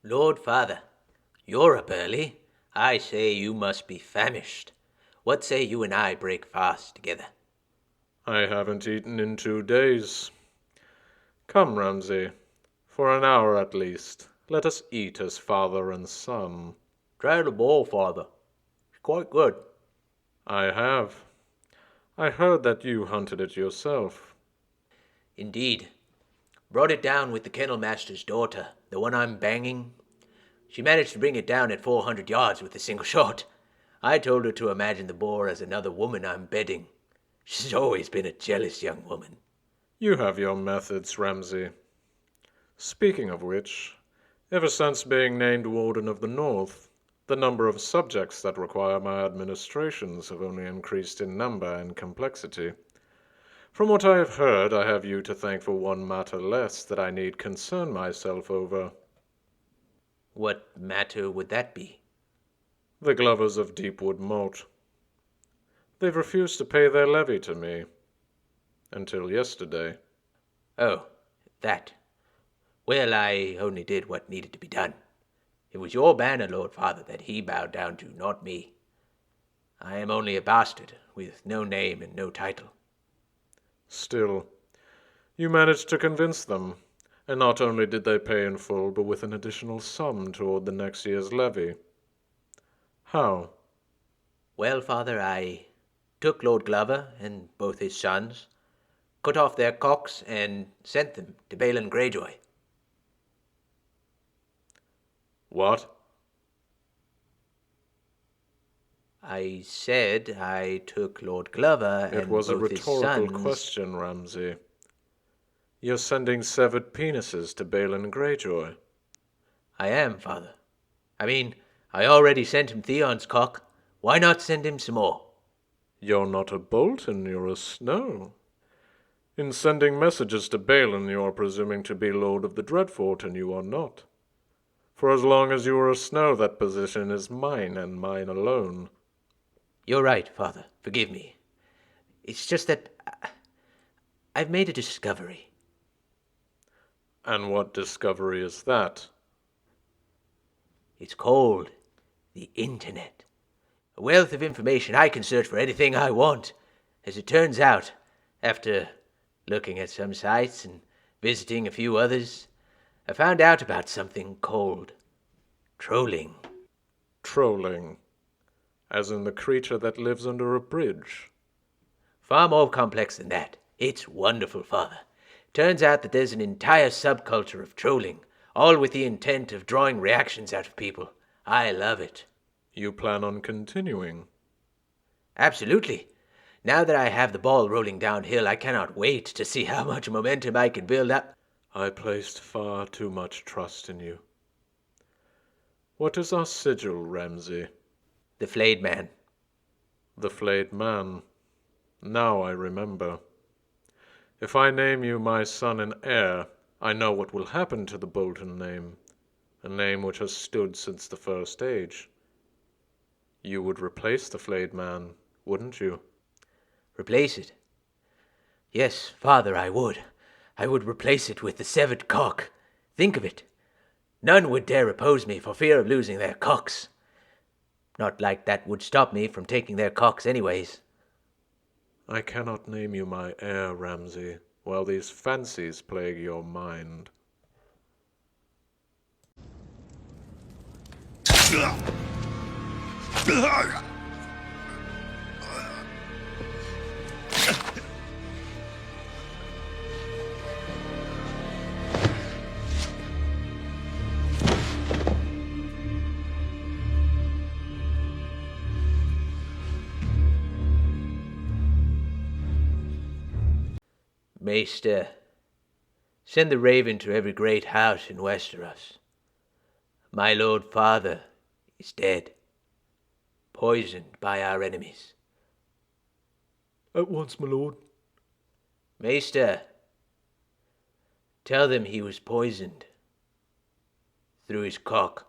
Lord Father, you're up early. I say you must be famished. What say you and I break fast together? I haven't eaten in 2 days. Come, Ramsay, for an hour at least, let us eat as father and son. Try the bowl, Father. It's quite good. I have. I heard that you hunted it yourself. Indeed. Brought it down with the kennel master's daughter, the one I'm banging. She managed to bring it down at 400 yards with a single shot. I told her to imagine the boar as another woman I'm bedding. She's always been a jealous young woman. You have your methods, Ramsay. Speaking of which, ever since being named Warden of the North, the number of subjects that require my administrations have only increased in number and complexity. From what I have heard, I have you to thank for one matter less that I need concern myself over. What matter would that be? The Glovers of Deepwood Moat. They've refused to pay their levy to me. Until yesterday. Oh, that. Well, I only did what needed to be done. It was your banner, Lord Father, that he bowed down to, not me. I am only a bastard, with no name and no title. Still, you managed to convince them, and not only did they pay in full, but with an additional sum toward the next year's levy. How? Well, Father, I took Lord Glover and both his sons, cut off their cocks, and sent them to Balin Greyjoy. What? I said I took Lord Glover It and was a both his rhetorical sons. question, Ramsay. You're sending severed penises to Balin Greyjoy. I am, Father. I mean, I already sent him Theon's cock. Why not send him some more? You're not a Bolton, you're a Snow. In sending messages to Balin, you are presuming to be Lord of the Dreadfort, and you are not. For as long as you are a Snow, that position is mine, and mine alone. You're right, Father. Forgive me. It's just that I've made a discovery. And what discovery is that? It's called the Internet. A wealth of information. I can search for anything I want. As it turns out, after looking at some sites and visiting a few others, I found out about something called trolling. Trolling. As in the creature that lives under a bridge. Far more complex than that. It's wonderful, Father. Turns out that there's an entire subculture of trolling, all with the intent of drawing reactions out of people. I love it. You plan on continuing? Absolutely. Now that I have the ball rolling downhill, I cannot wait to see how much momentum I can build up. I placed far too much trust in you. What is our sigil, Ramsay? The Flayed Man. The Flayed Man. Now I remember. If I name you my son and heir, I know what will happen to the Bolton name, a name which has stood since the first age. You would replace the Flayed Man, wouldn't you? Replace it? Yes, Father, I would. I would replace it with the severed cock. Think of it. None would dare oppose me for fear of losing their cocks. Not like that would stop me from taking their cocks anyways. I cannot name you my heir, Ramsay, while these fancies plague your mind. Maester, send the raven to every great house in Westeros. My lord father is dead, poisoned by our enemies. At once, my lord. Maester, tell them he was poisoned through his cock.